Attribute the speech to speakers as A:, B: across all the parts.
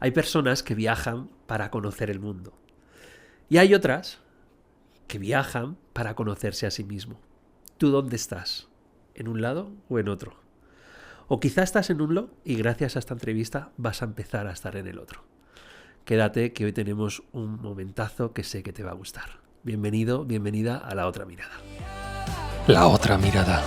A: Hay personas que viajan para conocer el mundo. Y hay otras que viajan para conocerse a sí mismo. ¿Tú dónde estás? ¿En un lado o en otro? O quizá estás en uno y gracias a esta entrevista vas a empezar a estar en el otro. Quédate que hoy tenemos un momentazo que sé que te va a gustar. Bienvenido, bienvenida a La Otra Mirada. La Otra Mirada.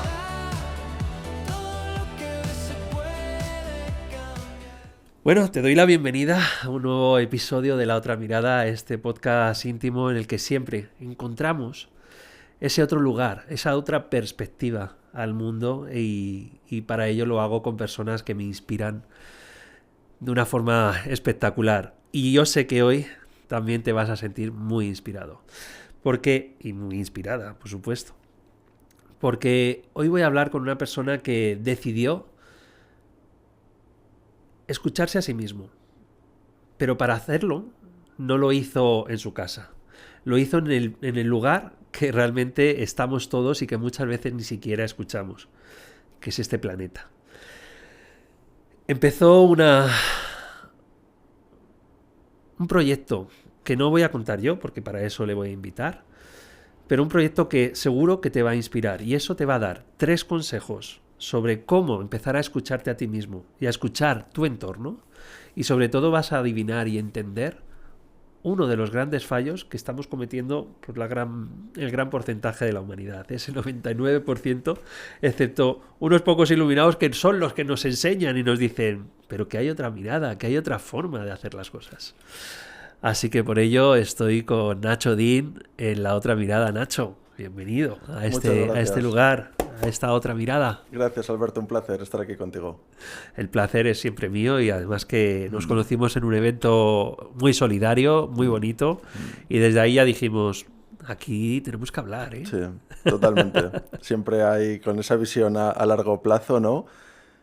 A: Bueno, te doy la bienvenida a un nuevo episodio de La Otra Mirada, este podcast íntimo en el que siempre encontramos ese otro lugar, esa otra perspectiva al mundo y para ello lo hago con personas que me inspiran de una forma espectacular. Y yo sé que hoy también te vas a sentir muy inspirado. Y muy inspirada, por supuesto. Porque hoy voy a hablar con una persona que decidió escucharse a sí mismo. Pero para hacerlo no lo hizo en su casa. Lo hizo en el lugar que realmente estamos todos y que muchas veces ni siquiera escuchamos, que es este planeta. Empezó un proyecto que no voy a contar yo, porque para eso le voy a invitar, pero un proyecto que seguro que te va a inspirar y eso te va a dar 3 consejos sobre cómo empezar a escucharte a ti mismo y a escuchar tu entorno y sobre todo vas a adivinar y entender uno de los grandes fallos que estamos cometiendo por el gran porcentaje de la humanidad, ese 99%, excepto unos pocos iluminados que son los que nos enseñan y nos dicen, pero que hay otra mirada, que hay otra forma de hacer las cosas. Así que por ello estoy con Nacho Dean en La Otra Mirada. Nacho, bienvenido a este lugar, a esta otra mirada.
B: Gracias, Alberto, un placer estar aquí contigo.
A: El placer es siempre mío y además que nos conocimos en un evento muy solidario, muy bonito y desde ahí ya dijimos, aquí tenemos que hablar, ¿eh?
B: Sí, totalmente. Siempre hay con esa visión a largo plazo, ¿no?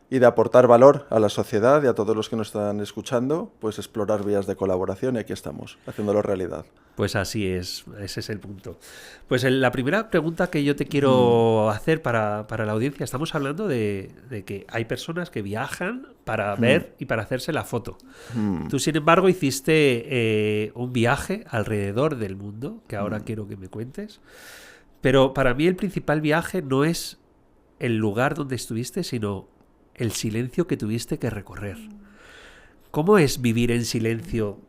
B: Y de aportar valor a la sociedad y a todos los que nos están escuchando, pues explorar vías de colaboración y aquí estamos, haciéndolo realidad.
A: Pues así es, ese es el punto. Pues la primera pregunta que yo te quiero hacer para la audiencia, estamos hablando de que hay personas que viajan para ver y para hacerse la foto. Tú, sin embargo, hiciste un viaje alrededor del mundo, que ahora quiero que me cuentes. Pero para mí el principal viaje no es el lugar donde estuviste, sino el silencio que tuviste que recorrer. ¿Cómo es vivir en silencio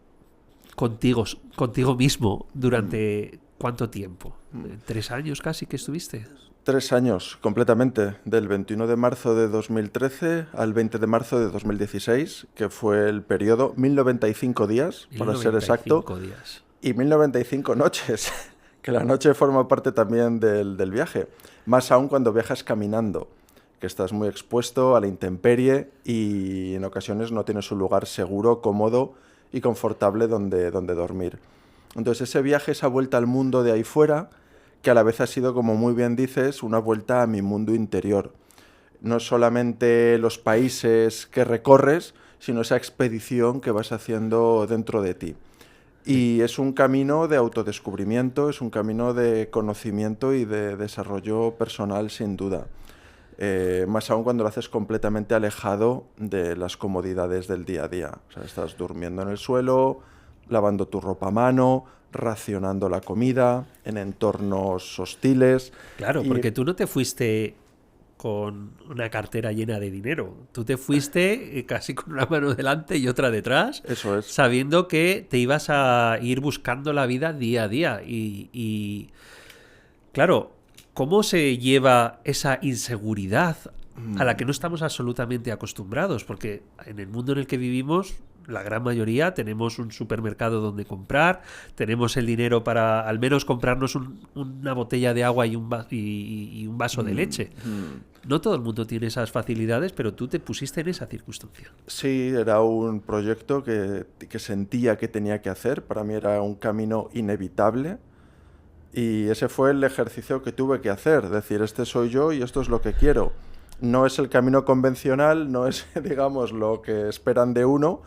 A: contigo mismo durante cuánto tiempo? 3 años casi que estuviste.
B: 3 años, completamente, del 21 de marzo de 2013 al 20 de marzo de 2016, que fue el periodo, 1095 días, para ser exacto,
A: días.
B: Y 1095 noches, que la noche forma parte también del viaje, más aún cuando viajas caminando, que estás muy expuesto a la intemperie y en ocasiones no tienes un lugar seguro, cómodo y confortable donde dormir. Entonces ese viaje, esa vuelta al mundo de ahí fuera, que a la vez ha sido, como muy bien dices, una vuelta a mi mundo interior. No solamente los países que recorres, sino esa expedición que vas haciendo dentro de ti. Y es un camino de autodescubrimiento, es un camino de conocimiento y de desarrollo personal, sin duda. Más aún cuando lo haces completamente alejado de las comodidades del día a día. O sea, estás durmiendo en el suelo, lavando tu ropa a mano, racionando la comida, en entornos hostiles.
A: Claro, porque tú no te fuiste con una cartera llena de dinero. Tú te fuiste casi con una mano delante y otra detrás,
B: Eso es.
A: sabiendo que te ibas a ir buscando la vida día a día. Y claro, ¿cómo se lleva esa inseguridad a la que no estamos absolutamente acostumbrados? Porque en el mundo en el que vivimos, la gran mayoría tenemos un supermercado donde comprar, tenemos el dinero para al menos comprarnos una botella de agua y un vaso de leche. No todo el mundo tiene esas facilidades, pero tú te pusiste en esa circunstancia.
B: Sí, era un proyecto que sentía que tenía que hacer. Para mí era un camino inevitable. Y ese fue el ejercicio que tuve que hacer, decir, este soy yo y esto es lo que quiero. No es el camino convencional, no es, digamos, lo que esperan de uno,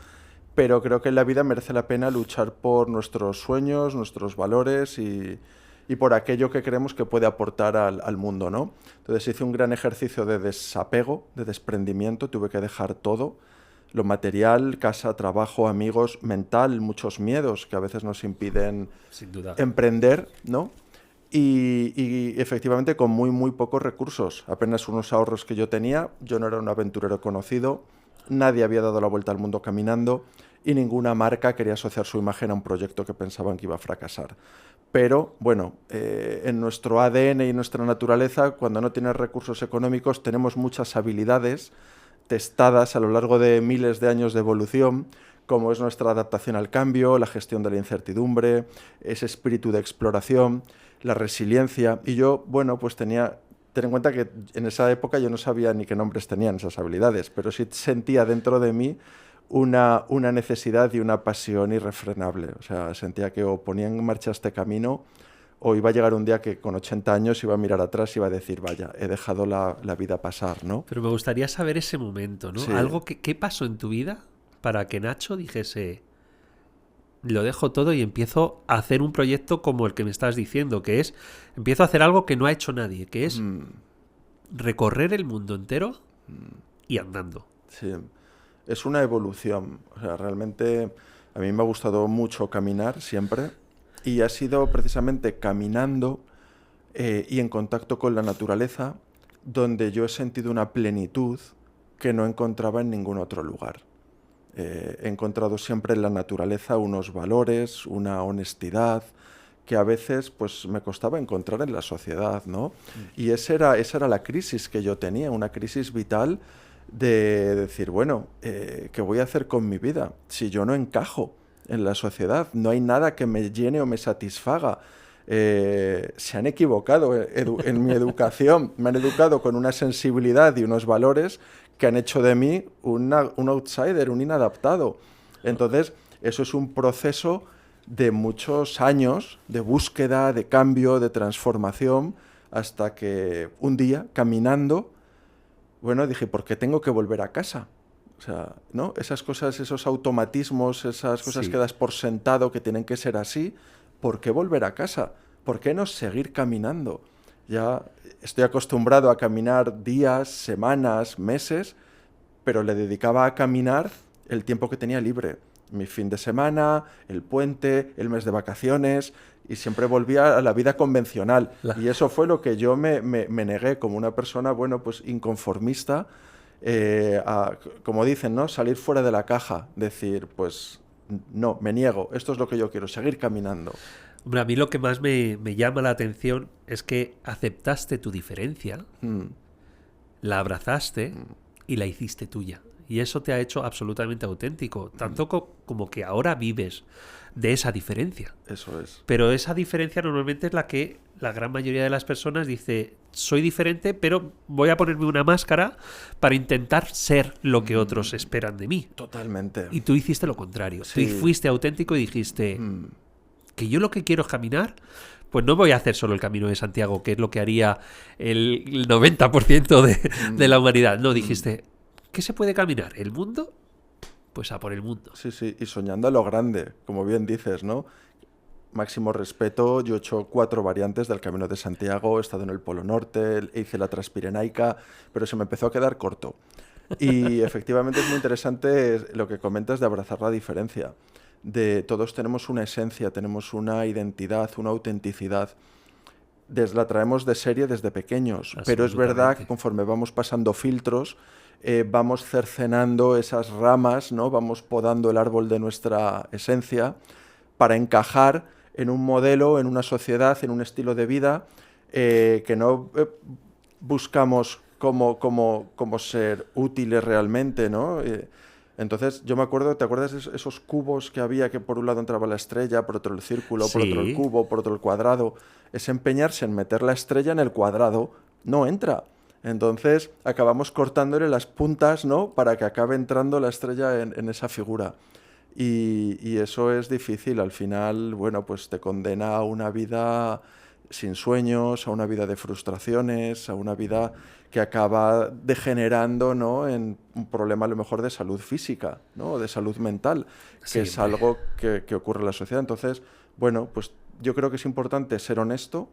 B: pero creo que en la vida merece la pena luchar por nuestros sueños, nuestros valores y por aquello que creemos que puede aportar al mundo, ¿no? Entonces hice un gran ejercicio de desapego, de desprendimiento, tuve que dejar todo. Lo material, casa, trabajo, amigos, mental, muchos miedos que a veces nos impiden
A: Sin duda.
B: emprender, ¿no? Y efectivamente con muy, muy pocos recursos, apenas unos ahorros que yo tenía, yo no era un aventurero conocido, nadie había dado la vuelta al mundo caminando y ninguna marca quería asociar su imagen a un proyecto que pensaban que iba a fracasar. Pero, bueno, en nuestro ADN y nuestra naturaleza, cuando no tienes recursos económicos, tenemos muchas habilidades testadas a lo largo de miles de años de evolución, como es nuestra adaptación al cambio, la gestión de la incertidumbre, ese espíritu de exploración, la resiliencia. Y yo, bueno, pues ten en cuenta que en esa época yo no sabía ni qué nombres tenían esas habilidades, pero sí sentía dentro de mí una necesidad y una pasión irrefrenable. O sea, sentía que o ponía en marcha este camino o iba a llegar un día que con 80 años iba a mirar atrás y iba a decir, vaya, he dejado la vida pasar, ¿no?
A: Pero me gustaría saber ese momento, ¿no?
B: Sí.
A: ¿Qué pasó en tu vida para que Nacho dijese, lo dejo todo y empiezo a hacer un proyecto como el que me estás diciendo, que es, empiezo a hacer algo que no ha hecho nadie, que es recorrer el mundo entero y andando?
B: Sí, es una evolución. O sea, realmente a mí me ha gustado mucho caminar siempre y ha sido precisamente caminando y en contacto con la naturaleza donde yo he sentido una plenitud que no encontraba en ningún otro lugar. He encontrado siempre en la naturaleza unos valores, una honestidad que a veces pues me costaba encontrar en la sociedad, ¿no? Y esa era la crisis que yo tenía, una crisis vital de decir, bueno, ¿qué voy a hacer con mi vida? Si yo no encajo en la sociedad, no hay nada que me llene o me satisfaga. Se han equivocado en mi educación, me han educado con una sensibilidad y unos valores que han hecho de mí un outsider, un inadaptado. Entonces, eso es un proceso de muchos años de búsqueda, de cambio, de transformación, hasta que un día, caminando, bueno, dije, ¿por qué tengo que volver a casa? O sea, ¿no? Esas cosas, esos automatismos, esas cosas
A: Sí.
B: que das por sentado que tienen que ser así, ¿por qué volver a casa? ¿Por qué no seguir caminando? Ya estoy acostumbrado a caminar días, semanas, meses, pero le dedicaba a caminar el tiempo que tenía libre. Mi fin de semana, el puente, el mes de vacaciones, y siempre volvía a la vida convencional. Y eso fue lo que yo me negué como una persona, bueno, pues inconformista, como dicen, ¿no? Salir fuera de la caja, decir, pues no, me niego, esto es lo que yo quiero, seguir caminando.
A: Hombre, a mí lo que más me llama la atención es que aceptaste tu diferencia, la abrazaste y la hiciste tuya. Y eso te ha hecho absolutamente auténtico, tanto como que ahora vives de esa diferencia.
B: Eso es.
A: Pero esa diferencia normalmente es la que la gran mayoría de las personas dice, soy diferente, pero voy a ponerme una máscara para intentar ser lo que otros esperan de mí.
B: Totalmente.
A: Y tú hiciste lo contrario.
B: Sí.
A: Tú fuiste auténtico y dijiste que yo lo que quiero es caminar, pues no voy a hacer solo el Camino de Santiago, que es lo que haría el 90% de la humanidad. No, dijiste, ¿qué se puede caminar? ¿El mundo? Pues a por el mundo.
B: Sí, sí, y soñando a lo grande, como bien dices, ¿no? Máximo respeto, yo he hecho 4 variantes del Camino de Santiago, he estado en el Polo Norte, hice la Transpirenaica, pero se me empezó a quedar corto. Y efectivamente es muy interesante lo que comentas de abrazar la diferencia. De todos tenemos una esencia, tenemos una identidad, una autenticidad. La traemos de serie desde pequeños, pero es verdad que conforme vamos pasando filtros, vamos cercenando esas ramas, ¿no? Vamos podando el árbol de nuestra esencia para encajar en un modelo, en una sociedad, en un estilo de vida que no buscamos como ser útiles realmente, ¿no? Entonces, yo me acuerdo, ¿te acuerdas de esos cubos que había que por un lado entraba la estrella, por otro el círculo, por otro el cubo, por otro el cuadrado? Es empeñarse en meter la estrella en el cuadrado, no entra. Entonces, acabamos cortándole las puntas, ¿no? Para que acabe entrando la estrella en esa figura. Y eso es difícil. Al final, bueno, pues te condena a una vida sin sueños, a una vida de frustraciones, a una vida que acaba degenerando, ¿no? En un problema a lo mejor de salud física, ¿no? O de salud mental, que es algo que ocurre en la sociedad. Entonces, bueno, pues yo creo que es importante ser honesto,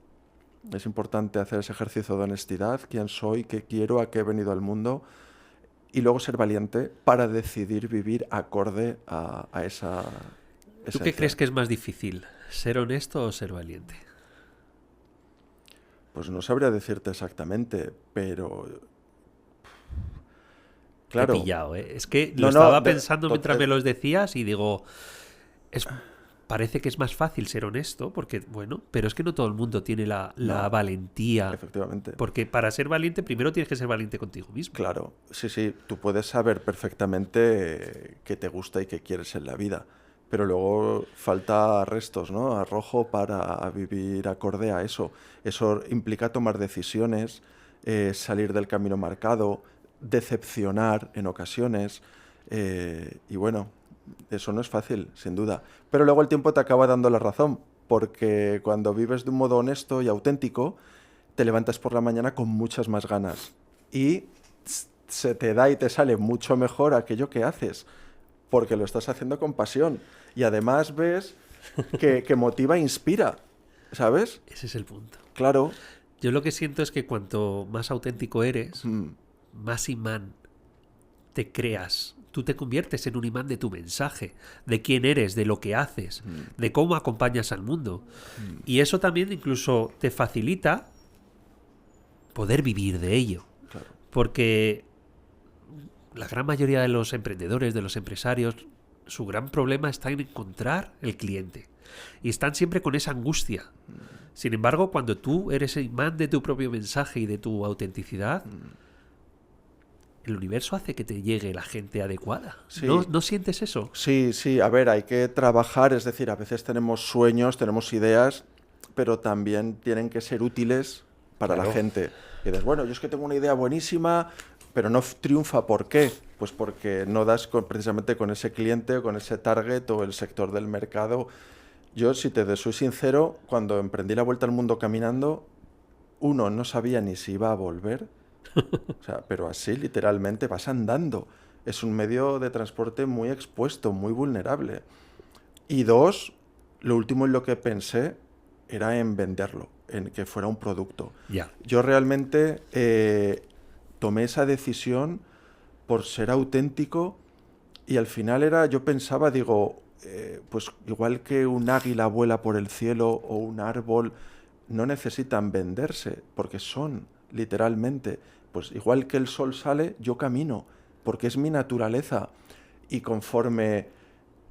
B: es importante hacer ese ejercicio de honestidad, quién soy, qué quiero, a qué he venido al mundo, y luego ser valiente para decidir vivir acorde a esa
A: ¿Tú qué
B: esencia.
A: crees que es más difícil? ¿Ser honesto o ser valiente?
B: Pues no sabría decirte exactamente, pero
A: Te he
B: claro,
A: pillado, ¿eh? Es que lo
B: no, no,
A: estaba pensando mientras me los decías y digo, es, parece que es más fácil ser honesto, porque, bueno, pero es que no todo el mundo tiene la
B: no,
A: valentía.
B: efectivamente.
A: Porque para ser valiente, primero tienes que ser valiente contigo mismo.
B: Claro, sí, sí, tú puedes saber perfectamente qué te gusta y qué quieres en la vida, pero luego falta restos, ¿no? Arrojo para vivir acorde a eso. Eso implica tomar decisiones, salir del camino marcado, decepcionar en ocasiones, y bueno, eso no es fácil, sin duda. Pero luego el tiempo te acaba dando la razón, porque cuando vives de un modo honesto y auténtico, te levantas por la mañana con muchas más ganas y se te da y te sale mucho mejor aquello que haces, porque lo estás haciendo con pasión. Y además ves que motiva e inspira, ¿sabes?
A: Ese es el punto.
B: Claro.
A: Yo lo que siento es que cuanto más auténtico eres,
B: Mm,
A: más imán te creas. Tú te conviertes en un imán de tu mensaje, de quién eres, de lo que haces, de cómo acompañas al mundo. Y eso también incluso te facilita poder vivir de ello.
B: claro.
A: Porque la gran mayoría de los emprendedores, de los empresarios, su gran problema está en encontrar el cliente. Y están siempre con esa angustia. Sin embargo, cuando tú eres el imán de tu propio mensaje y de tu autenticidad, el universo hace que te llegue la gente adecuada.
B: Sí.
A: ¿No sientes eso?
B: Sí, sí, a ver, hay que trabajar, es decir, a veces tenemos sueños, tenemos ideas, pero también tienen que ser útiles para la
A: Claro.
B: gente. Y dices, bueno, yo es que tengo una idea buenísima, pero no triunfa. ¿Por qué? Pues porque no das precisamente con ese cliente o con ese target o el sector del mercado. Yo, si te soy sincero, cuando emprendí la vuelta al mundo caminando, uno, no sabía ni si iba a volver. O sea, pero así literalmente vas andando. Es un medio de transporte muy expuesto, muy vulnerable. Y dos, lo último en lo que pensé era en venderlo, en que fuera un producto.
A: Ya.
B: Yo realmente tomé esa decisión por ser auténtico y al final yo pensaba, digo, pues igual que un águila vuela por el cielo o un árbol, no necesitan venderse porque son, literalmente, pues igual que el sol sale, yo camino, porque es mi naturaleza. Y conforme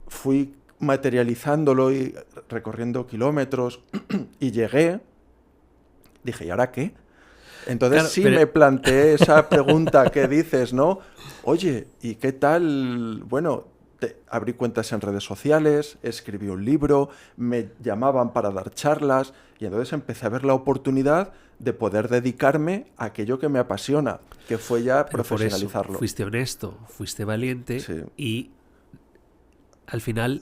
B: fui materializándolo y recorriendo kilómetros y llegué, dije, ¿y ahora qué? Entonces
A: Claro,
B: sí
A: pero
B: me planteé esa pregunta que dices, ¿no? Oye, ¿y qué tal? Bueno, abrí cuentas en redes sociales, escribí un libro, me llamaban para dar charlas y entonces empecé a ver la oportunidad de poder dedicarme a aquello que me apasiona, que fue ya
A: por eso,
B: profesionalizarlo.
A: fuiste honesto, fuiste valiente
B: Sí,
A: y al final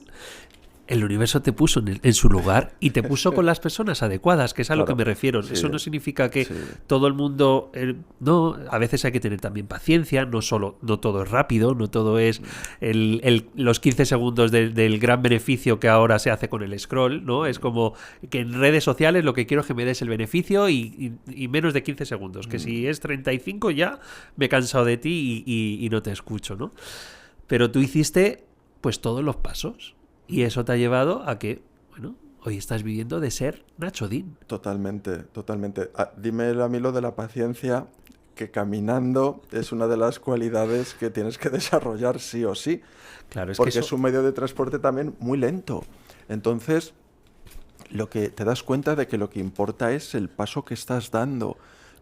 A: el universo te puso en su lugar y te puso con las personas adecuadas, que es a lo que
B: claro.
A: me refiero.
B: Sí,
A: Eso no significa que
B: sí.
A: todo el mundo... no, a veces hay que tener también paciencia, no todo es rápido, no todo es los 15 segundos del gran beneficio que ahora se hace con el scroll, ¿no? Es como que en redes sociales lo que quiero es que me des el beneficio y menos de 15 segundos, que si es 35 ya me he cansado de ti y no te escucho, ¿no? Pero tú hiciste pues todos los pasos. Y eso te ha llevado a que, bueno, hoy estás viviendo de ser Nacho Dean.
B: Totalmente, totalmente. Dime a mí lo de la paciencia, que caminando es una de las cualidades que tienes que desarrollar sí o sí,
A: Claro, es que
B: porque
A: eso...
B: es un medio de transporte también muy lento. Entonces, lo que te das cuenta de que lo que importa es el paso que estás dando.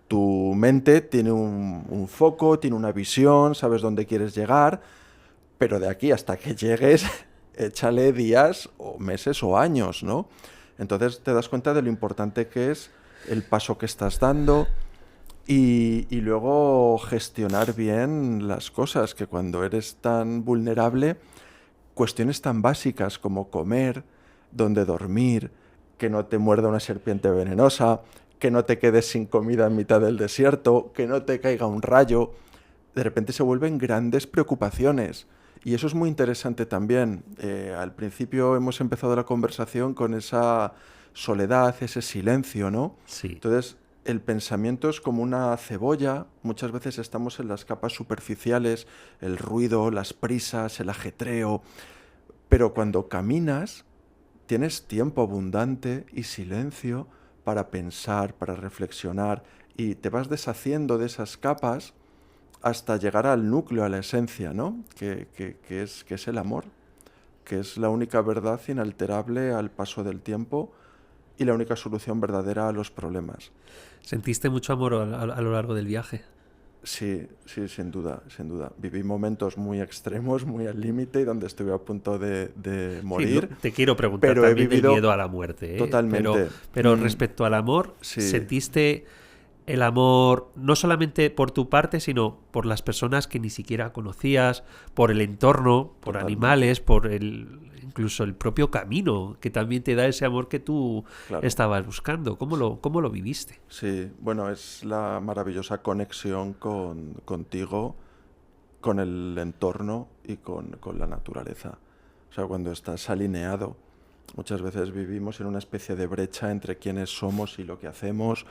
B: Tu mente tiene un foco, tiene una visión, sabes dónde quieres llegar, pero de aquí hasta que llegues, échale días o meses o años, ¿no? Entonces te das cuenta de lo importante que es el paso que estás dando y luego gestionar bien las cosas, que cuando eres tan vulnerable, cuestiones tan básicas como comer, dónde dormir, que no te muerda una serpiente venenosa, que no te quedes sin comida en mitad del desierto, que no te caiga un rayo, de repente se vuelven grandes preocupaciones. Y eso es muy interesante también. Al principio hemos empezado la conversación con esa soledad, ese silencio, ¿no?
A: Sí.
B: Entonces, el pensamiento es como una cebolla, muchas veces estamos en las capas superficiales, el ruido, las prisas, el ajetreo, pero cuando caminas tienes tiempo abundante y silencio para pensar, para reflexionar, y te vas deshaciendo de esas capas hasta llegar al núcleo, a la esencia, ¿no? Que es el amor, que es la única verdad inalterable al paso del tiempo y la única solución verdadera a los problemas.
A: ¿Sentiste mucho amor a lo largo del viaje?
B: Sí, sí, sin duda, sin duda. Viví momentos muy extremos, muy al límite y donde estuve a punto de
A: Sí,
B: morir,
A: te quiero preguntar
B: pero he
A: también del
B: vivido
A: miedo a la muerte, ¿eh?
B: totalmente.
A: Pero respecto al amor,
B: Sí,
A: ¿sentiste el amor no solamente por tu parte, sino por las personas que ni siquiera conocías, por el entorno, por
B: totalmente,
A: animales, incluso el propio camino, que también te da ese amor que tú
B: claro.
A: estabas buscando? ¿Cómo lo viviste?
B: Sí, bueno, es la maravillosa conexión contigo, con el entorno y con la naturaleza. O sea, cuando estás alineado, muchas veces vivimos en una especie de brecha entre quiénes somos y lo que hacemos,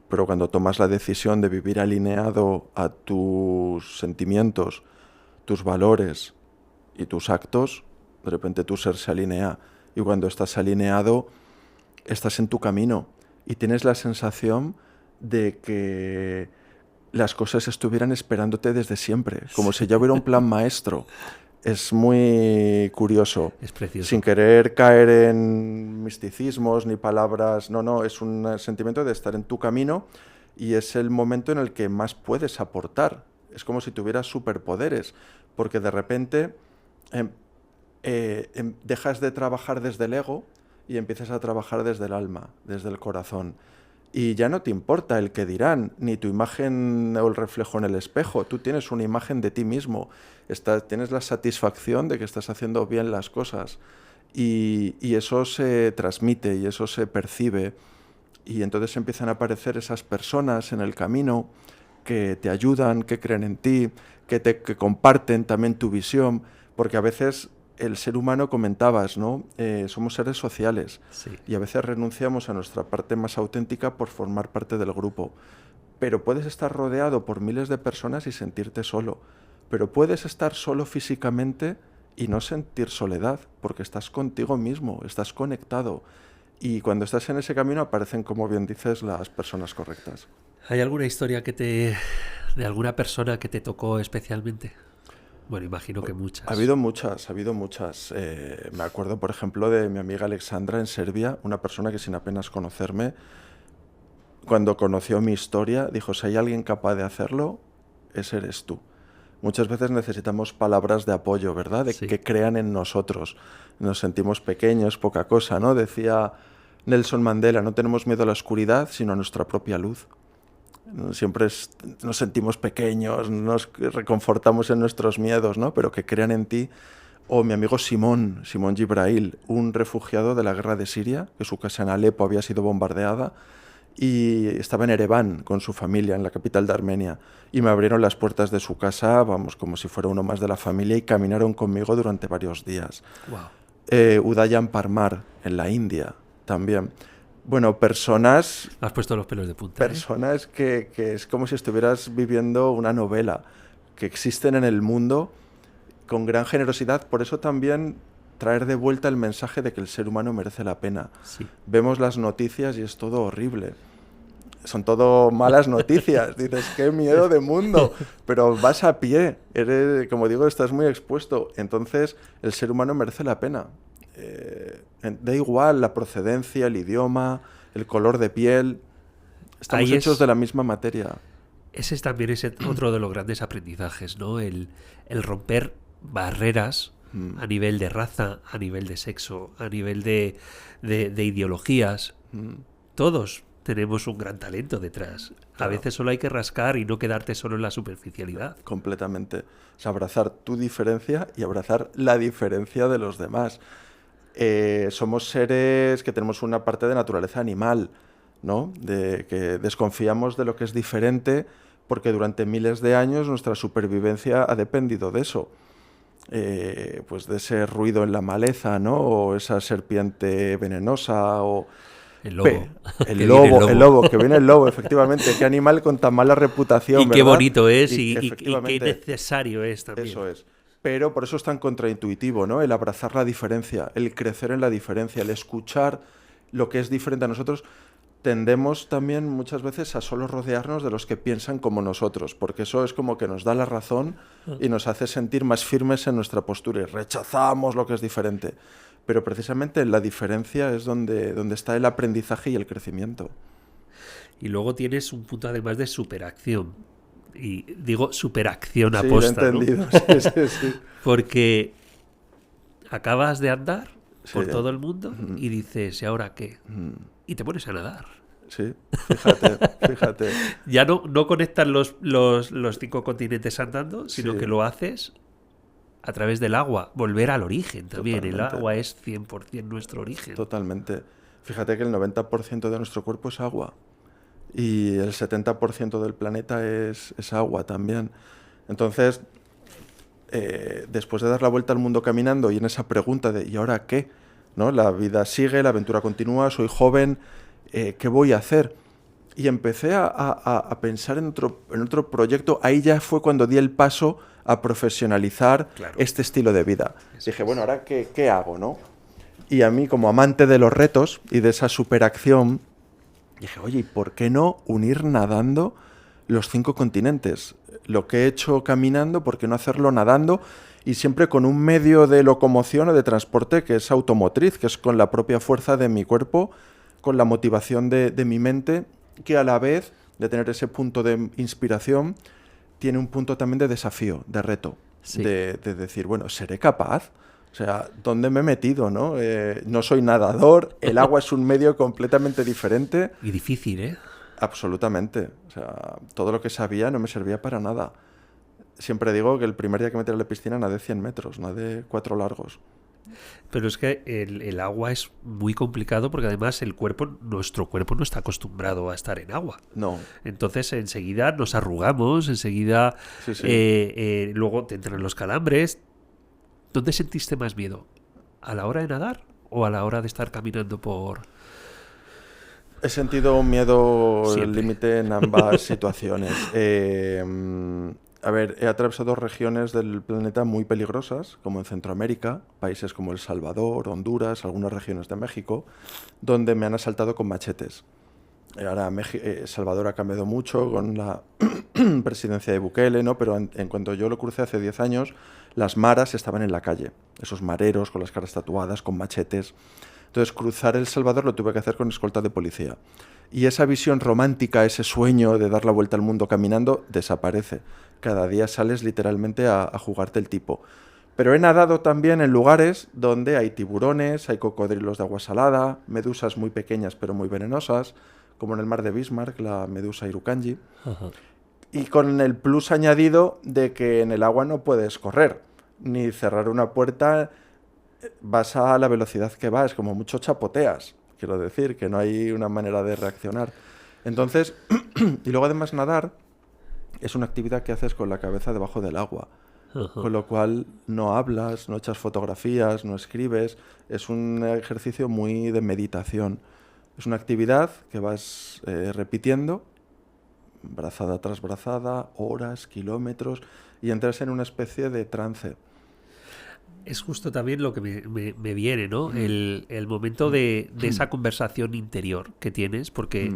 B: pero cuando tomas la decisión de vivir alineado a tus sentimientos, tus valores y tus actos, de repente tu ser se alinea. Y cuando estás alineado, estás en tu camino y tienes la sensación de que las cosas estuvieran esperándote desde siempre, como si ya hubiera un plan maestro. Es muy curioso,
A: Es
B: sin
A: precioso.
B: querer caer en misticismos ni palabras, no, no, es un sentimiento de estar en tu camino y es el momento en el que más puedes aportar. Es como si tuvieras superpoderes, porque de repente em, dejas de trabajar desde el ego y empiezas a trabajar desde el alma, desde el corazón. Y ya no te importa el que dirán, ni tu imagen o el reflejo en el espejo. Tú tienes una imagen de ti mismo. Tienes la satisfacción de que estás haciendo bien las cosas. Y eso se transmite y eso se percibe. Y entonces empiezan a aparecer esas personas en el camino que te ayudan, que creen en ti, que comparten también tu visión. Porque a veces el ser humano, comentabas, ¿no? Somos seres sociales
A: Sí.
B: y a veces renunciamos a nuestra parte más auténtica por formar parte del grupo. Pero puedes estar rodeado por miles de personas y sentirte solo. Pero puedes estar solo físicamente y no sentir soledad, porque estás contigo mismo, estás conectado. Y cuando estás en ese camino aparecen, como bien dices, las personas correctas.
A: ¿Hay alguna historia de alguna persona que te tocó especialmente? Bueno, imagino que
B: Ha
A: muchas.
B: habido muchas, ha habido muchas. Me acuerdo, por ejemplo, de mi amiga Alexandra en Serbia, una persona que sin apenas conocerme, cuando conoció mi historia, dijo, si hay alguien capaz de hacerlo, ese eres tú. Muchas veces necesitamos palabras de apoyo, ¿verdad? De
A: Sí.
B: que crean en nosotros. Nos sentimos pequeños, poca cosa, ¿no? Decía Nelson Mandela, no tenemos miedo a la oscuridad, sino a nuestra propia luz. Siempre nos sentimos pequeños, nos reconfortamos en nuestros miedos, ¿no? Pero que crean en ti. O mi amigo Simón Gibrail, un refugiado de la guerra de Siria, que su casa en Alepo había sido bombardeada y estaba en Ereván con su familia, en la capital de Armenia. Y me abrieron las puertas de su casa, vamos, como si fuera uno más de la familia, y caminaron conmigo durante varios días.
A: Wow.
B: Udayan Parmar, en la India, también. Bueno, personas
A: Me has puesto los pelos de punta, ¿eh?
B: personas que es como si estuvieras viviendo una novela, que existen en el mundo con gran generosidad. Por eso también traer de vuelta el mensaje de que el ser humano merece la pena.
A: Sí.
B: Vemos las noticias y es todo horrible. Son todo malas noticias. Dices, qué miedo de mundo. Pero vas a pie. Como digo, estás muy expuesto. Entonces, el ser humano merece la pena. Da igual la procedencia, el idioma, el color de piel. Estamos
A: Ahí
B: hechos de
A: es,
B: la misma materia.
A: ese es también otro de los grandes aprendizajes, ¿no? El romper barreras
B: Mm,
A: a nivel de raza, a nivel de sexo, a nivel de ideologías.
B: mm,
A: Todos tenemos un gran talento detrás. A
B: claro,
A: veces solo hay que rascar y no quedarte solo en la superficialidad.
B: completamente. Es abrazar tu diferencia y abrazar la diferencia de los demás. Somos seres que tenemos una parte de naturaleza animal, ¿no? De que desconfiamos de lo que es diferente porque durante miles de años nuestra supervivencia ha dependido de eso. Pues de ese ruido en la maleza, ¿no? O esa serpiente venenosa, o
A: El lobo.
B: El
A: Que
B: lobo,
A: viene el
B: el
A: lobo.
B: lobo, que viene el lobo, efectivamente. Qué animal con tan mala reputación,
A: Y qué
B: ¿verdad?
A: bonito es y qué
B: efectivamente,
A: necesario es también.
B: eso es. Pero por eso es tan contraintuitivo, ¿no? El abrazar la diferencia, el crecer en la diferencia, el escuchar lo que es diferente a nosotros. Tendemos también muchas veces a solo rodearnos de los que piensan como nosotros, porque eso es como que nos da la razón y nos hace sentir más firmes en nuestra postura y rechazamos lo que es diferente. Pero precisamente en la diferencia es donde está el aprendizaje y el crecimiento.
A: Y luego tienes un punto además de superacción. Y digo superacción
B: Sí, lo he
A: aposta, ¿no?
B: entendido. Sí, sí, sí.
A: Porque acabas de andar
B: Sí.
A: por todo el mundo
B: Ujú.
A: y dices, ¿y ahora qué?
B: Mm.
A: Y te pones a nadar.
B: Sí, fíjate, fíjate.
A: Ya no conectas los 5 continentes andando, sino
B: Sí.
A: que lo haces a través del agua. Volver al origen también. El
B: Totalmente.
A: agua es 100% nuestro origen.
B: Totalmente. Fíjate que el 90% de nuestro cuerpo es agua y el 70% del planeta es agua también. Entonces, después de dar la vuelta al mundo caminando y en esa pregunta de ¿y ahora qué? ¿No? La vida sigue, la aventura continúa, soy joven, ¿qué voy a hacer? Y empecé a pensar en otro proyecto. Ahí ya fue cuando di el paso a profesionalizar
A: Claro.
B: este estilo de vida.
A: Eso
B: Dije,
A: es.
B: bueno, ¿ahora qué hago, no? Y a mí, como amante de los retos y de esa superacción, dije, oye, ¿y por qué no unir nadando los 5 continentes? Lo que he hecho caminando, ¿por qué no hacerlo nadando? Y siempre con un medio de locomoción o de transporte que es automotriz, que es con la propia fuerza de mi cuerpo, con la motivación de mi mente, que a la vez de tener ese punto de inspiración, tiene un punto también de desafío, de reto,
A: Sí.
B: de decir, bueno, ¿seré capaz? O sea, ¿dónde me he metido, no? No soy nadador, el agua es un medio completamente diferente.
A: Y difícil, ¿eh?
B: Absolutamente. O sea, todo lo que sabía no me servía para nada. Siempre digo que el primer día que me tiré a la piscina nadé 100 metros, nadé 4 largos.
A: Pero es que el agua es muy complicado porque además nuestro cuerpo no está acostumbrado a estar en agua.
B: No,
A: Entonces enseguida nos arrugamos, enseguida
B: sí, sí.
A: luego te entran los calambres. ¿Dónde sentiste más miedo? ¿A la hora de nadar o a la hora de estar caminando por...?
B: He sentido un miedo
A: Siempre.
B: límite en ambas situaciones. A ver, he atravesado regiones del planeta muy peligrosas, como en Centroamérica, países como El Salvador, Honduras, algunas regiones de México, donde me han asaltado con machetes. Ahora Salvador ha cambiado mucho con la presidencia de Bukele, ¿no? Pero en cuanto yo lo crucé hace 10 años, las maras estaban en la calle. Esos mareros con las caras tatuadas, con machetes. Entonces, cruzar El Salvador lo tuve que hacer con escolta de policía. Y esa visión romántica, ese sueño de dar la vuelta al mundo caminando, desaparece. Cada día sales literalmente a jugarte el tipo. Pero he nadado también en lugares donde hay tiburones, hay cocodrilos de agua salada, medusas muy pequeñas pero muy venenosas, como en el mar de Bismarck, la medusa Irukandji.
A: Ajá.
B: Y con el plus añadido de que en el agua no puedes correr, ni cerrar una puerta, vas a la velocidad que vas, como mucho chapoteas, quiero decir, que no hay una manera de reaccionar. Entonces, y luego además nadar es una actividad que haces con la cabeza debajo del agua,
A: Ajá.
B: con lo cual no hablas, no echas fotografías, no escribes, es un ejercicio muy de meditación. Es una actividad que vas repitiendo, brazada tras brazada, horas, kilómetros, y entras en una especie de trance.
A: Es justo también lo que me viene, ¿no? El momento de esa conversación interior que tienes, porque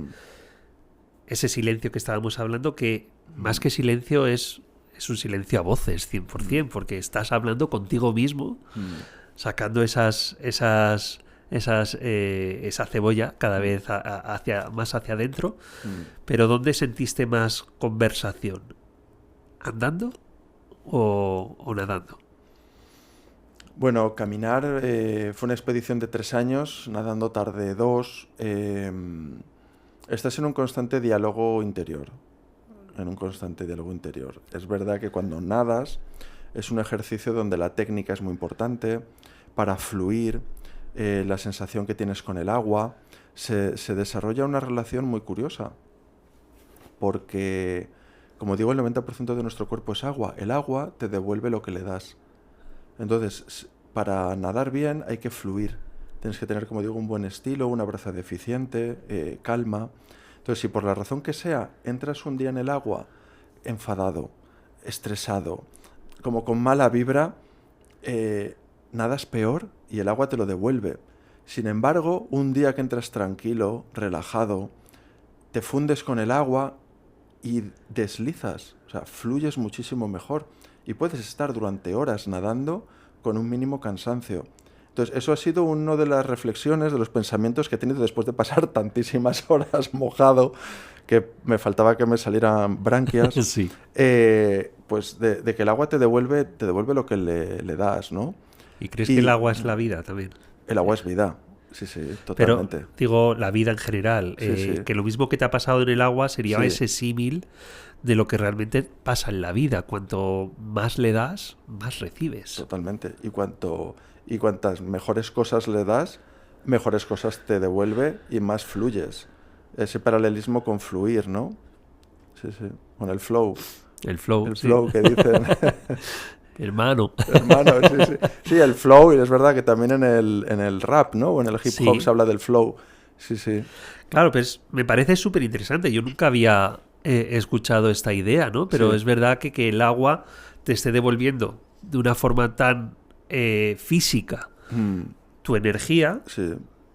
A: ese silencio que estábamos hablando, que más que silencio es un silencio a voces, 100%, porque estás hablando contigo mismo, sacando esa cebolla cada vez más hacia adentro. Pero ¿dónde sentiste más conversación? ¿Andando o nadando?
B: Bueno, caminar fue una expedición de 3 años, nadando tardé 2. Estás en un constante diálogo interior. Es verdad que cuando nadas es un ejercicio donde la técnica es muy importante para fluir, la sensación que tienes con el agua. Se desarrolla una relación muy curiosa, porque, como digo, el 90% de nuestro cuerpo es agua. El agua te devuelve lo que le das. Entonces, para nadar bien hay que fluir, tienes que tener, como digo, un buen estilo, una brazada eficiente, calma. Entonces, si por la razón que sea entras un día en el agua enfadado, estresado, como con mala vibra, nadas peor y el agua te lo devuelve. Sin embargo, un día que entras tranquilo, relajado, te fundes con el agua y deslizas, o sea, fluyes muchísimo mejor y puedes estar durante horas nadando con un mínimo cansancio. Entonces, eso ha sido una de las reflexiones, de los pensamientos que he tenido después de pasar tantísimas horas mojado, que me faltaba que me salieran branquias,
A: Sí.
B: pues de que el agua te devuelve lo que le das, ¿no?
A: ¿Y crees que el
B: Y
A: agua es la vida también?
B: el agua es vida, sí, sí,
A: Pero
B: totalmente.
A: digo, la vida en general,
B: Sí, sí,
A: que lo mismo que te ha pasado en el agua sería
B: sí,
A: ese símil de lo que realmente pasa en la vida. Cuanto más le das, más recibes.
B: totalmente. Y cuantas mejores cosas le das, mejores cosas te devuelve y más fluyes. Ese paralelismo con fluir, ¿no? Sí, sí, con
A: El flow,
B: el
A: sí.
B: flow que dicen.
A: Hermano.
B: Hermano, sí, sí. Sí, el flow, y es verdad que también en el rap, ¿no? O en el hip hop
A: Sí.
B: se habla del flow. Sí, sí.
A: Claro, pues me parece súper interesante. Yo nunca había escuchado esta idea, ¿no? Pero
B: Sí.
A: es verdad que el agua te esté devolviendo de una forma tan física
B: Mm,
A: tu energía,
B: sí,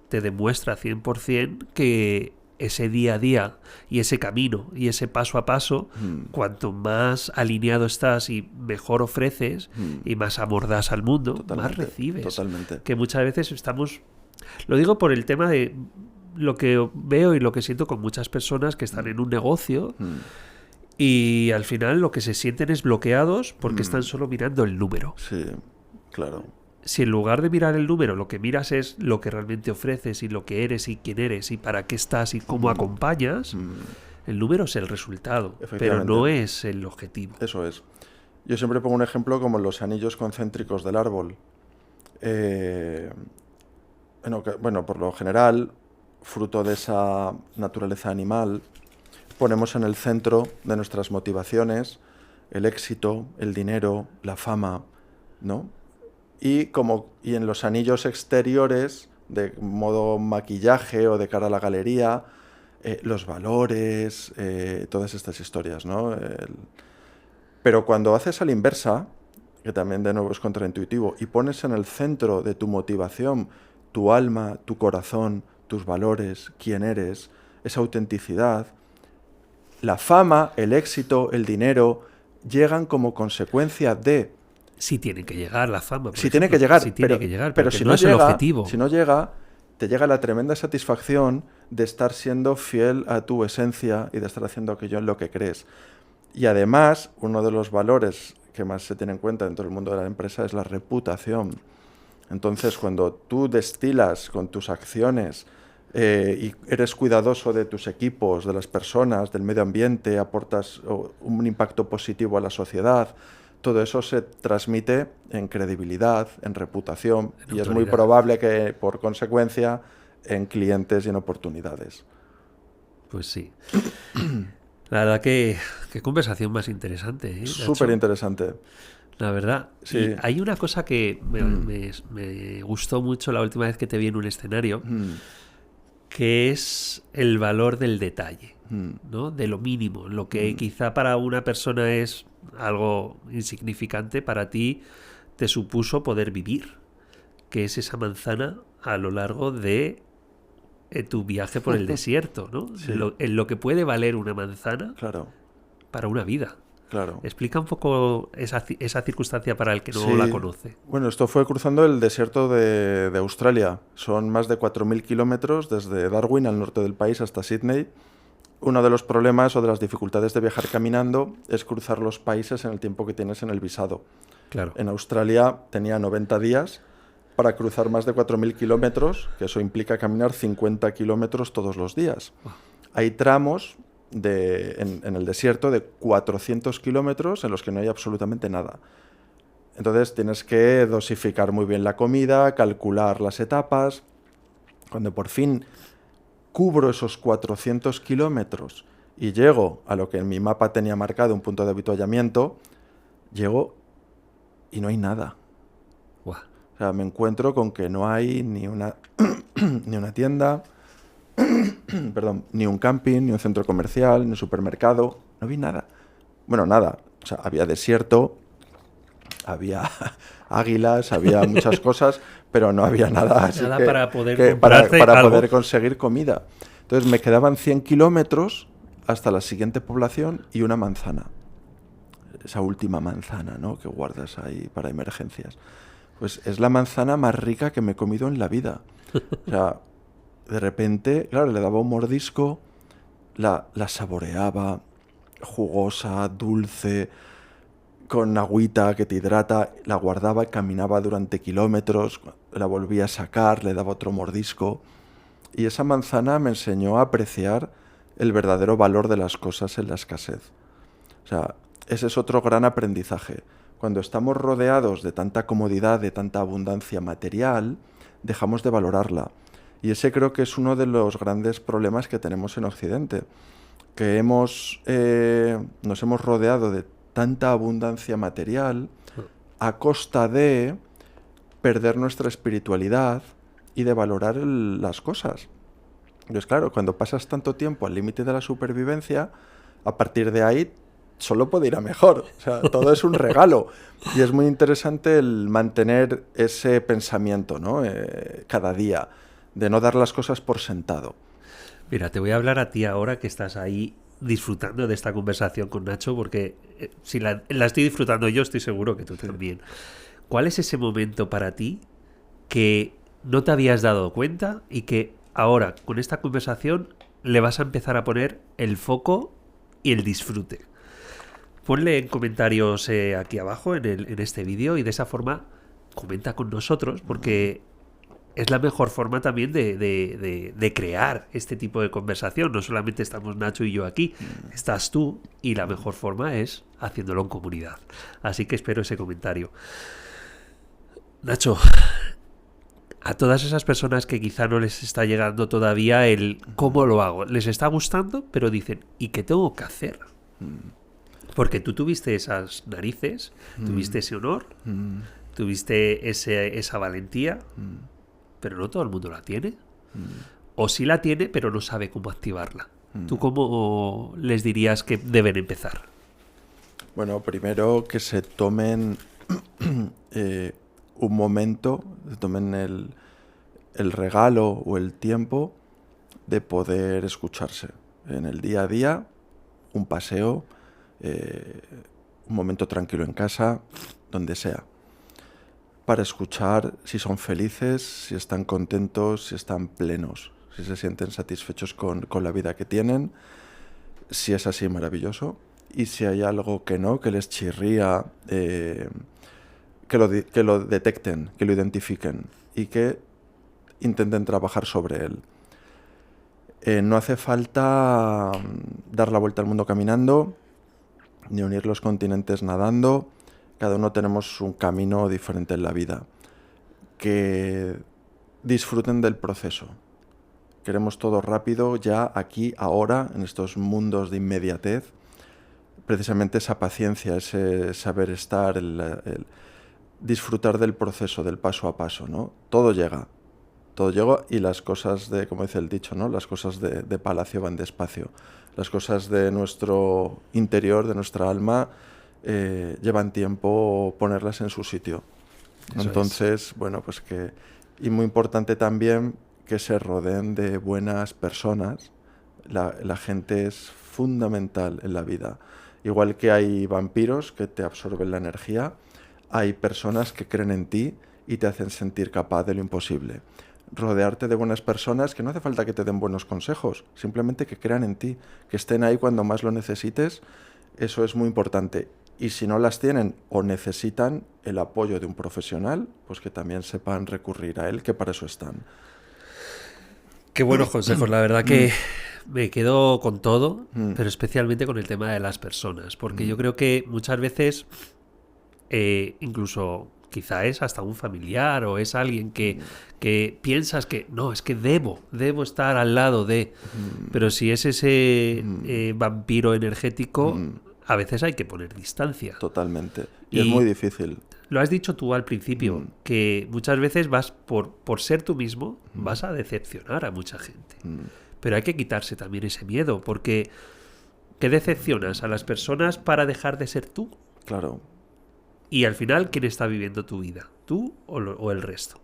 A: te demuestra 100% que ese día a día y ese camino y ese paso a paso, cuanto más alineado estás y mejor ofreces y más amor das al mundo, más
B: totalmente,
A: recibes.
B: totalmente.
A: Que muchas veces estamos... Lo digo por el tema de lo que veo y lo que siento con muchas personas que están en un negocio y al final lo que se sienten es bloqueados porque están solo mirando el número.
B: Sí, claro.
A: Si en lugar de mirar el número lo que miras es lo que realmente ofreces y lo que eres y quién eres y para qué estás y cómo acompañas, el número es el resultado, pero
B: Efectivamente.
A: no es el objetivo.
B: Eso es. Yo siempre pongo un ejemplo como los anillos concéntricos del árbol. Bueno, por lo general, fruto de esa naturaleza animal, ponemos en el centro de nuestras motivaciones el éxito, el dinero, la fama, ¿no? Y en los anillos exteriores, de modo maquillaje o de cara a la galería, los valores, todas estas historias, ¿no? Pero cuando haces a la inversa, que también de nuevo es contraintuitivo, y pones en el centro de tu motivación tu alma, tu corazón, tus valores, quién eres, esa autenticidad, la fama, el éxito, el dinero, llegan como consecuencia de...
A: Sí tiene que llegar la fama, por
B: Sí
A: ejemplo.
B: tiene que llegar,
A: Sí tiene que llegar,
B: pero
A: que
B: si
A: no
B: no
A: es el
B: llega,
A: objetivo.
B: si no llega, te llega la tremenda satisfacción de estar siendo fiel a tu esencia y de estar haciendo aquello en lo que crees. Y además, uno de los valores que más se tiene en cuenta dentro del mundo de la empresa es la reputación. Entonces, cuando tú destilas con tus acciones y eres cuidadoso de tus equipos, de las personas, del medio ambiente, aportas un impacto positivo a la sociedad, todo eso se transmite en credibilidad, en reputación, y es muy probable que, por consecuencia, en clientes y en oportunidades.
A: Pues sí. La verdad que qué conversación más interesante, ¿eh, Nacho?
B: Súper interesante.
A: La verdad.
B: Sí.
A: Y hay una cosa que me gustó mucho la última vez que te vi en un escenario, que es el valor del detalle, ¿no? De lo mínimo. Lo que quizá para una persona es algo insignificante, para ti te supuso poder vivir, que es esa manzana a lo largo de tu viaje por el desierto, ¿no?
B: Sí.
A: En lo que puede valer una manzana
B: Claro,
A: para una vida.
B: claro.
A: Explica un poco esa circunstancia para el que no
B: Sí.
A: la conoce.
B: Bueno, esto fue cruzando el desierto de Australia. Son más de 4.000 kilómetros desde Darwin, al norte del país, hasta Sydney. Uno de los problemas o de las dificultades de viajar caminando es cruzar los países en el tiempo que tienes en el visado.
A: Claro.
B: En Australia tenía 90 días para cruzar más de 4.000 kilómetros, que eso implica caminar 50 kilómetros todos los días. Hay tramos en el desierto de 400 kilómetros en los que no hay absolutamente nada. Entonces tienes que dosificar muy bien la comida, calcular las etapas. Cuando por fin cubro esos 400 kilómetros y llego a lo que en mi mapa tenía marcado un punto de avituallamiento, llego y no hay nada.
A: Guau.
B: O sea, me encuentro con que no hay ni una, ni una tienda, perdón, ni un camping, ni un centro comercial, ni un supermercado. No vi nada. Bueno, nada. O sea, había desierto, había águilas, había muchas cosas, pero no había nada así
A: Nada
B: que,
A: para poder
B: que
A: comprarte
B: para
A: algo.
B: poder conseguir comida. Entonces me quedaban 100 kilómetros hasta la siguiente población y una manzana. Esa última manzana, ¿no?, que guardas ahí para emergencias. Pues es la manzana más rica que me he comido en la vida. O sea, de repente, claro, le daba un mordisco, la saboreaba, jugosa, dulce, con agüita que te hidrata, la guardaba y caminaba durante kilómetros, la volvía a sacar, le daba otro mordisco. Y esa manzana me enseñó a apreciar el verdadero valor de las cosas en la escasez. O sea, ese es otro gran aprendizaje. Cuando estamos rodeados de tanta comodidad, de tanta abundancia material, dejamos de valorarla. Y ese creo que es uno de los grandes problemas que tenemos en Occidente, que nos hemos rodeado de tanta abundancia material a costa de perder nuestra espiritualidad y de valorar las cosas. Entonces, claro, cuando pasas tanto tiempo al límite de la supervivencia, a partir de ahí solo puede ir a mejor. O sea, todo es un regalo. Y es muy interesante el mantener ese pensamiento, ¿no? Cada día, de no dar las cosas por sentado.
A: Mira, te voy a hablar a ti ahora que estás ahí disfrutando de esta conversación con Nacho, porque si la estoy disfrutando yo, estoy seguro que tú también. ¿Cuál es ese momento para ti que no te habías dado cuenta y que ahora, con esta conversación, le vas a empezar a poner el foco y el disfrute? Ponle en comentarios aquí abajo en este vídeo y de esa forma comenta con nosotros, porque es la mejor forma también de crear este tipo de conversación. No solamente estamos Nacho y yo aquí, estás tú, y la mejor forma es haciéndolo en comunidad. Así que espero ese comentario. Nacho, a todas esas personas que quizá no les está llegando todavía el cómo lo hago, les está gustando, pero dicen, ¿y qué tengo que hacer? Porque tú tuviste esas narices, tuviste ese honor, tuviste esa valentía, pero no todo el mundo la tiene. O sí la tiene, pero no sabe cómo activarla. ¿Tú cómo les dirías que deben empezar?
B: Bueno, primero que se tomen un momento, se tomen el regalo o el tiempo de poder escucharse. En el día a día, un paseo, un momento tranquilo en casa, donde sea, para escuchar si son felices, si están contentos, si están plenos, si se sienten satisfechos con la vida que tienen. Si es así, maravilloso. Y si hay algo que no, que les chirría, que lo detecten, que lo identifiquen y que intenten trabajar sobre él. No hace falta dar la vuelta al mundo caminando, ni unir los continentes nadando. Cada uno tenemos un camino diferente en la vida. Que disfruten del proceso. Queremos todo rápido, ya, aquí, ahora, en estos mundos de inmediatez. Precisamente esa paciencia, ese saber estar, el disfrutar del proceso, del paso a paso, ¿no? Todo llega y las cosas como dice el dicho, ¿no? Las cosas de palacio van despacio. Las cosas de nuestro interior, de nuestra alma, llevan tiempo ponerlas en su sitio. Entonces, bueno, pues y muy importante también que se rodeen de buenas personas. La gente es fundamental en la vida. Igual que hay vampiros que te absorben la energía, hay personas que creen en ti y te hacen sentir capaz de lo imposible. Rodearte de buenas personas, que no hace falta que te den buenos consejos, simplemente que crean en ti, que estén ahí cuando más lo necesites, eso es muy importante. Y si no las tienen o necesitan el apoyo de un profesional, pues que también sepan recurrir a él, que para eso están.
A: Qué buenos consejos, la verdad que me quedo con todo, pero especialmente con el tema de las personas, porque yo creo que muchas veces, incluso quizá es hasta un familiar o es alguien que piensas que no, es que debo estar al lado de, pero si es ese vampiro energético, a veces hay que poner distancia.
B: Totalmente. Y es muy difícil.
A: Lo has dicho tú al principio, que muchas veces vas por ser tú mismo, vas a decepcionar a mucha gente. Pero hay que quitarse también ese miedo, porque ¿qué decepcionas? ¿A las personas para dejar de ser tú?
B: Claro.
A: Y al final, ¿quién está viviendo tu vida? ¿Tú o el resto?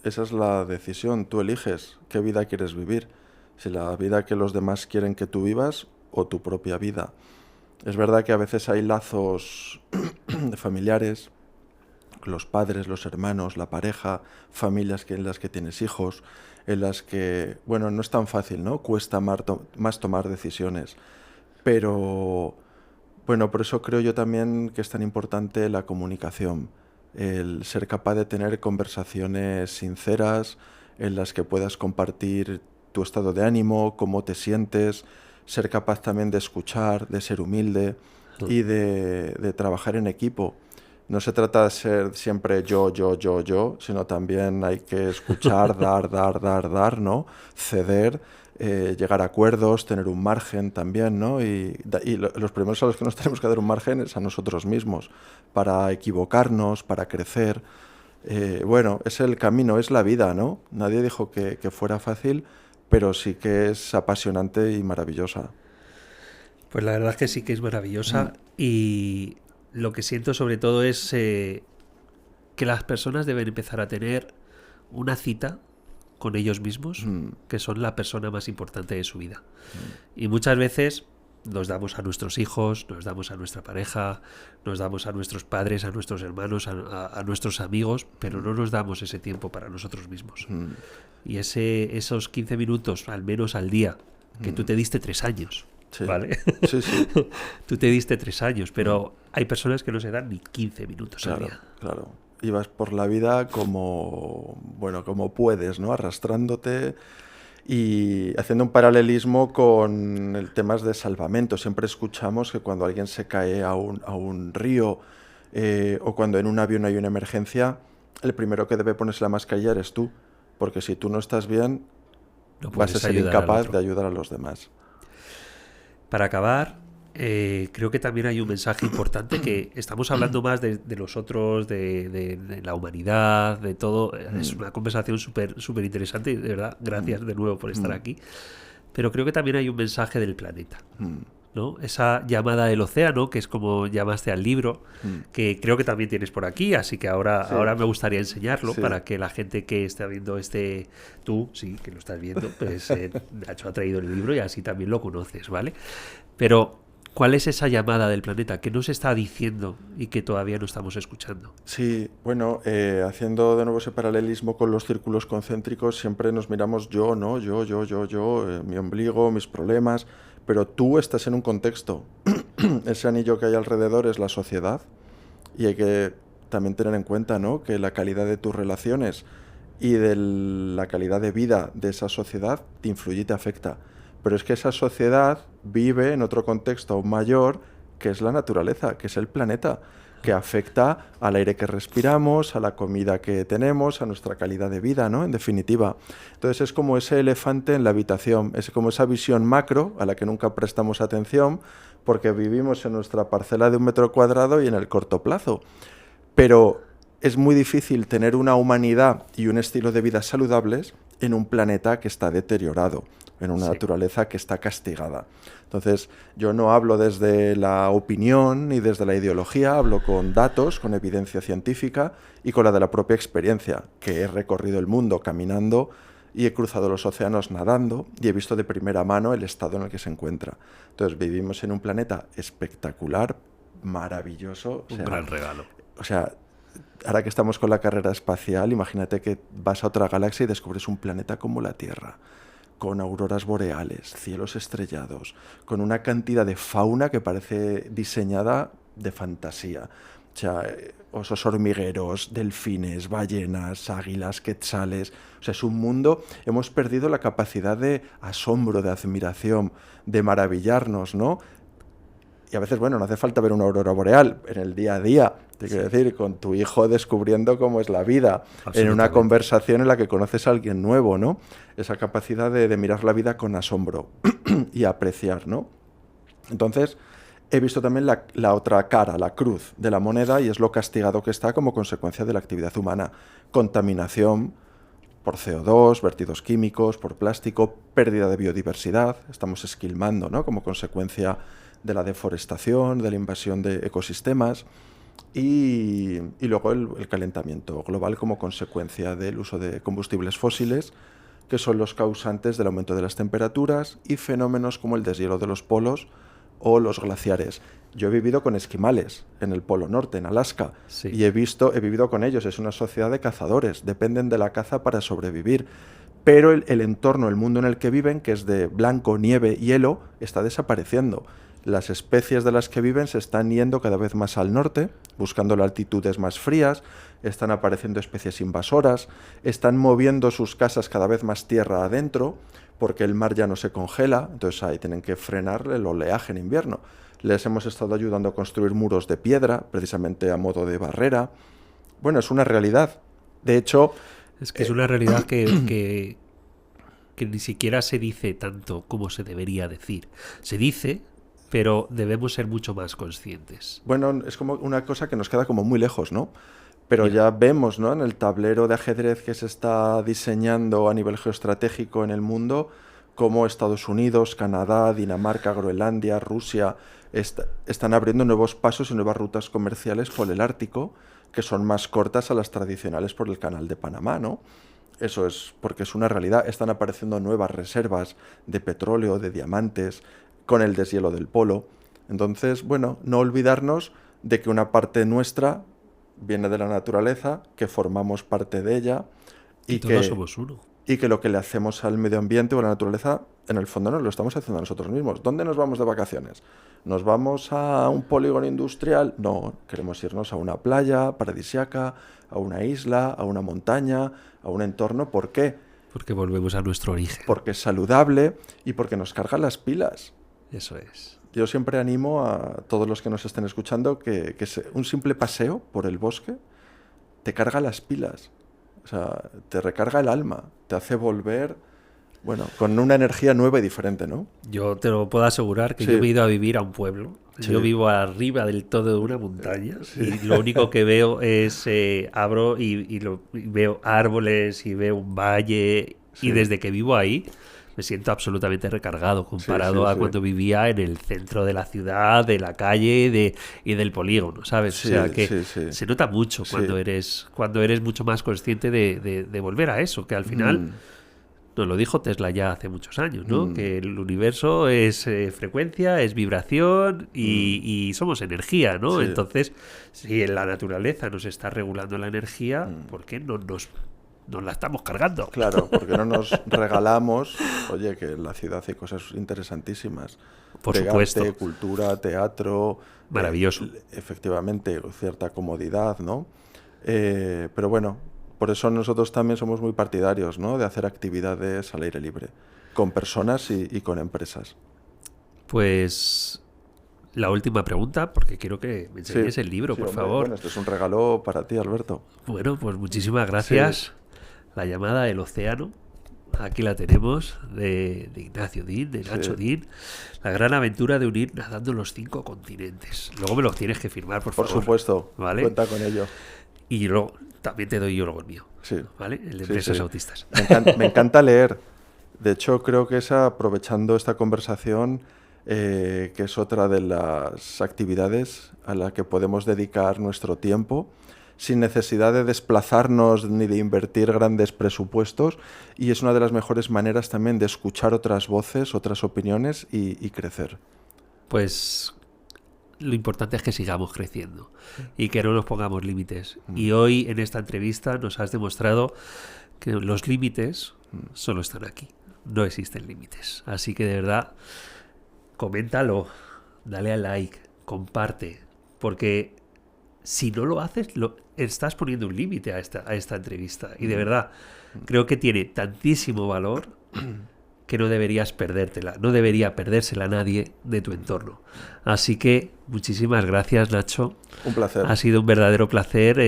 B: Esa es la decisión. Tú eliges qué vida quieres vivir. Si la vida que los demás quieren que tú vivas o tu propia vida. Es verdad que a veces hay lazos familiares, los padres, los hermanos, la pareja, familias en las que tienes hijos, en las que, bueno, no es tan fácil, ¿no? Cuesta más tomar decisiones. Pero, bueno, por eso creo yo también que es tan importante la comunicación, el ser capaz de tener conversaciones sinceras en las que puedas compartir tu estado de ánimo, cómo te sientes, ser capaz también de escuchar, de ser humilde y de trabajar en equipo. No se trata de ser siempre yo, sino también hay que escuchar, dar, ¿no? Ceder, llegar a acuerdos, tener un margen también, ¿no? Y los primeros a los que nos tenemos que dar un margen es a nosotros mismos, para equivocarnos, para crecer. Bueno, es el camino, es la vida, ¿no? Nadie dijo que fuera fácil, pero sí que es apasionante y maravillosa.
A: Pues la verdad es que sí que es maravillosa y lo que siento sobre todo es que las personas deben empezar a tener una cita con ellos mismos, que son la persona más importante de su vida. Y muchas veces nos damos a nuestros hijos, nos damos a nuestra pareja, nos damos a nuestros padres, a nuestros hermanos, a nuestros amigos, pero no nos damos ese tiempo para nosotros mismos. Y esos 15 minutos, al menos al día, que tú te diste 3 años,
B: Sí.
A: ¿vale?
B: Sí.
A: Tú te diste 3 años, pero hay personas que no se dan ni 15 minutos al día.
B: Claro. Y vas por la vida como puedes, ¿no? Arrastrándote y haciendo un paralelismo con el temas de salvamento. Siempre escuchamos que cuando alguien se cae a un río o cuando en un avión hay una emergencia, el primero que debe ponerse la mascarilla eres tú. Porque si tú no estás bien,
A: No
B: vas a
A: puedes
B: ser
A: ayudar al
B: incapaz
A: otro.
B: de ayudar a los demás.
A: Para acabar, creo que también hay un mensaje importante que estamos hablando más de los otros, de la humanidad, de todo. Es una conversación súper interesante y de verdad, gracias de nuevo por estar aquí. Pero creo que también hay un mensaje del planeta, ¿no? Esa llamada del océano, que es como llamaste al libro, que creo que también tienes por aquí, así que ahora me gustaría enseñarlo para que la gente que esté viendo tú, sí, que lo estás viendo, pues Nacho ha traído el libro y así también lo conoces, ¿vale? Pero, ¿cuál es esa llamada del planeta? ¿Qué nos está diciendo y que todavía no estamos escuchando?
B: Sí, bueno, haciendo de nuevo ese paralelismo con los círculos concéntricos, siempre nos miramos yo, ¿no? Yo, mi ombligo, mis problemas, pero tú estás en un contexto. Ese anillo que hay alrededor es la sociedad y hay que también tener en cuenta, ¿no? Que la calidad de tus relaciones y de la calidad de vida de esa sociedad te influye y te afecta. Pero es que esa sociedad vive en otro contexto aún mayor, que es la naturaleza, que es el planeta, que afecta al aire que respiramos, a la comida que tenemos, a nuestra calidad de vida, ¿no? En definitiva. Entonces es como ese elefante en la habitación, es como esa visión macro a la que nunca prestamos atención porque vivimos en nuestra parcela de 1 metro cuadrado y en el corto plazo. Pero es muy difícil tener una humanidad y un estilo de vida saludables en un planeta que está deteriorado, en una naturaleza que está castigada. Entonces, yo no hablo desde la opinión ni desde la ideología, hablo con datos, con evidencia científica y con la de la propia experiencia, que he recorrido el mundo caminando y he cruzado los océanos nadando y he visto de primera mano el estado en el que se encuentra. Entonces, vivimos en un planeta espectacular, maravilloso.
A: Un gran regalo.
B: O sea, ahora que estamos con la carrera espacial, imagínate que vas a otra galaxia y descubres un planeta como la Tierra, con auroras boreales, cielos estrellados, con una cantidad de fauna que parece diseñada de fantasía. O sea, osos hormigueros, delfines, ballenas, águilas, quetzales. O sea, es un mundo... Hemos perdido la capacidad de asombro, de admiración, de maravillarnos, ¿no? Y a veces, bueno, no hace falta ver una aurora boreal en el día a día, te quiero decir, con tu hijo descubriendo cómo es la vida, en una conversación en la que conoces a alguien nuevo, ¿no? Esa capacidad de mirar la vida con asombro y apreciar, ¿no? Entonces, he visto también la otra cara, la cruz de la moneda, y es lo castigado que está como consecuencia de la actividad humana. Contaminación por CO2, vertidos químicos, por plástico, pérdida de biodiversidad, estamos esquilmando, ¿no?, como consecuencia de la deforestación, de la invasión de ecosistemas, y luego el calentamiento global como consecuencia del uso de combustibles fósiles, que son los causantes del aumento de las temperaturas y fenómenos como el deshielo de los polos o los glaciares. Yo he vivido con esquimales en el Polo Norte, en Alaska,
A: Sí.
B: y he vivido con ellos. Es una sociedad de cazadores, dependen de la caza para sobrevivir. Pero el entorno, el mundo en el que viven, que es de blanco, nieve, hielo, está desapareciendo. Las especies de las que viven se están yendo cada vez más al norte, buscando altitudes más frías, están apareciendo especies invasoras, están moviendo sus casas cada vez más tierra adentro, porque el mar ya no se congela, entonces ahí tienen que frenar el oleaje en invierno. Les hemos estado ayudando a construir muros de piedra, precisamente a modo de barrera. Bueno, es una realidad. De hecho...
A: Es que es una realidad que ni siquiera se dice tanto como se debería decir. Se dice, pero debemos ser mucho más conscientes.
B: Bueno, es como una cosa que nos queda como muy lejos, ¿no? Pero ya vemos, ¿no?, en el tablero de ajedrez que se está diseñando a nivel geoestratégico en el mundo, cómo Estados Unidos, Canadá, Dinamarca, Groenlandia, Rusia están abriendo nuevos pasos y nuevas rutas comerciales por el Ártico, que son más cortas a las tradicionales por el Canal de Panamá, ¿no? Eso es porque es una realidad. Están apareciendo nuevas reservas de petróleo, de diamantes, con el deshielo del polo. Entonces, bueno, no olvidarnos de que una parte nuestra viene de la naturaleza, que formamos parte de ella
A: Y todos somos uno.
B: y que lo que le hacemos al medio ambiente o a la naturaleza, en el fondo no lo estamos haciendo a nosotros mismos. ¿Dónde nos vamos de vacaciones? ¿Nos vamos a un polígono industrial? No, queremos irnos a una playa paradisíaca, a una isla, a una montaña, a un entorno. ¿Por qué?
A: Porque volvemos a nuestro origen.
B: Porque es saludable y porque nos carga las pilas.
A: Eso es.
B: Yo siempre animo a todos los que nos estén escuchando que un simple paseo por el bosque te carga las pilas. O sea, te recarga el alma, te hace volver, bueno, con una energía nueva y diferente, ¿no?
A: Yo te lo puedo asegurar que
B: Sí.
A: yo me he ido a vivir a un pueblo.
B: Sí.
A: Yo vivo arriba del todo de una montaña y lo único que veo es, abro y veo árboles y veo un valle
B: Sí.
A: y desde que vivo ahí me siento absolutamente recargado comparado
B: sí,
A: a
B: sí.
A: cuando vivía en el centro de la ciudad, de la calle y del polígono, ¿sabes?
B: Sí,
A: o sea que
B: sí.
A: se nota mucho
B: Sí.
A: cuando eres mucho más consciente de volver a eso, que al final... Nos lo dijo Tesla ya hace muchos años, ¿no? Que el universo es frecuencia, es vibración y somos energía, ¿no?
B: Sí.
A: Entonces, si en la naturaleza nos está regulando la energía, ¿por qué no nos la estamos cargando?
B: Claro, porque no nos regalamos, oye, que en la ciudad hay cosas interesantísimas.
A: Por
B: De
A: supuesto.
B: arte, cultura, teatro.
A: Maravilloso.
B: Efectivamente, cierta comodidad, ¿no? Pero bueno, por eso nosotros también somos muy partidarios, ¿no?, de hacer actividades al aire libre, con personas y con empresas.
A: Pues la última pregunta, porque quiero que me enseñes
B: Sí,
A: el libro,
B: sí,
A: por
B: hombre.
A: favor.
B: Bueno, este es un regalo para ti, Alberto.
A: Bueno, pues muchísimas gracias. La llamada del océano. Aquí la tenemos, de Ignacio Din, de Nacho Din. La gran aventura de unir nadando los 5 continentes. Luego me los tienes que firmar, por
B: Por
A: favor.
B: supuesto,
A: ¿Vale?
B: cuenta con ello.
A: Y luego también te doy yo luego el mío.
B: Sí.
A: ¿Vale? El de
B: Sí,
A: empresas
B: sí.
A: autistas.
B: Me encanta leer. De hecho, creo que es aprovechando esta conversación, que es otra de las actividades a la que podemos dedicar nuestro tiempo sin necesidad de desplazarnos ni de invertir grandes presupuestos, y es una de las mejores maneras también de escuchar otras voces, otras opiniones y crecer.
A: Pues lo importante es que sigamos creciendo y que no nos pongamos límites. Y hoy en esta entrevista nos has demostrado que los límites solo están aquí. No existen límites. Así que de verdad, coméntalo, dale al like, comparte, porque si no lo haces, estás poniendo un límite a esta entrevista. Y de verdad, creo que tiene tantísimo valor que no deberías perdértela, no debería perdérsela nadie de tu entorno. Así que muchísimas gracias, Nacho.
B: Un placer.
A: Ha sido un verdadero placer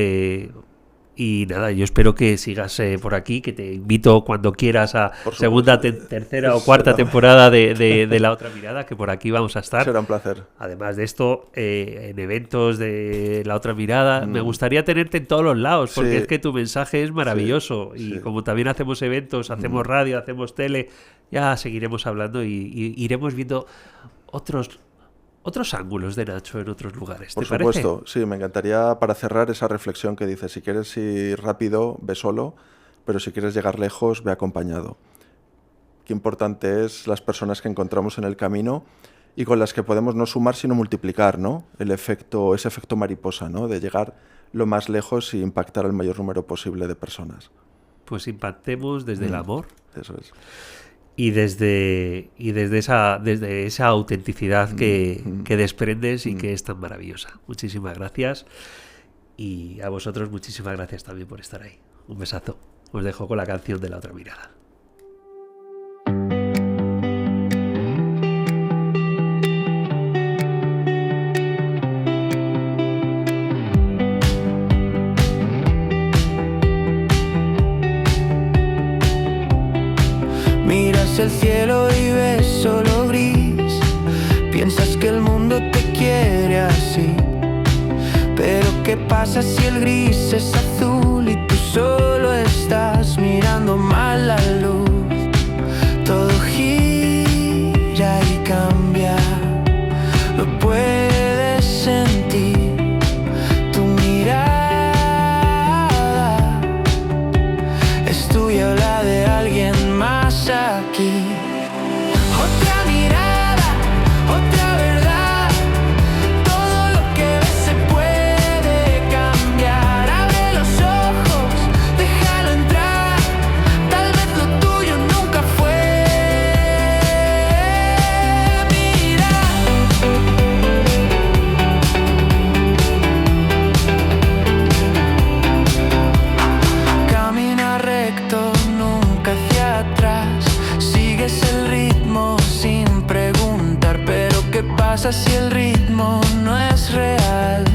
A: Y nada, yo espero que sigas por aquí, que te invito cuando quieras a segunda, tercera o cuarta temporada de La Otra Mirada, que por aquí vamos a estar.
B: Será un placer.
A: Además de esto, en eventos de La Otra Mirada, me gustaría tenerte en todos los lados, porque es que tu mensaje es maravilloso. Y como también hacemos eventos, hacemos radio, hacemos tele, ya seguiremos hablando y iremos viendo otros ángulos de Nacho en otros lugares. ¿Te parece?
B: Por supuesto, sí, me encantaría para cerrar esa reflexión que dice, si quieres ir rápido, ve solo, pero si quieres llegar lejos, ve acompañado. Qué importante es las personas que encontramos en el camino y con las que podemos no sumar sino multiplicar, ¿no? Ese efecto mariposa, ¿no? De llegar lo más lejos y impactar al mayor número posible de personas.
A: Pues impactemos desde el amor.
B: Eso es.
A: Y desde esa autenticidad que desprendes y que es tan maravillosa. Muchísimas gracias. Y a vosotros muchísimas gracias también por estar ahí. Un besazo. Os dejo con la canción de La Otra Mirada.
C: Miras el cielo y ves solo gris. Piensas que el mundo te quiere así. Pero ¿qué pasa si el gris es azul y tú solo estás mirando mal la luz? Todo gira y cambia, lo puedes sentir. Tu mirada es tuya o la de alguien más aquí. Otra mirada, otra verdad. Todo lo que ves se puede cambiar. Abre los ojos, déjalo entrar. Tal vez lo tuyo nunca fue. Mira. Camina recto, nunca hacia atrás. Sigues el ritmo sin preguntar. Pero ¿qué pasa si el ritmo no es real?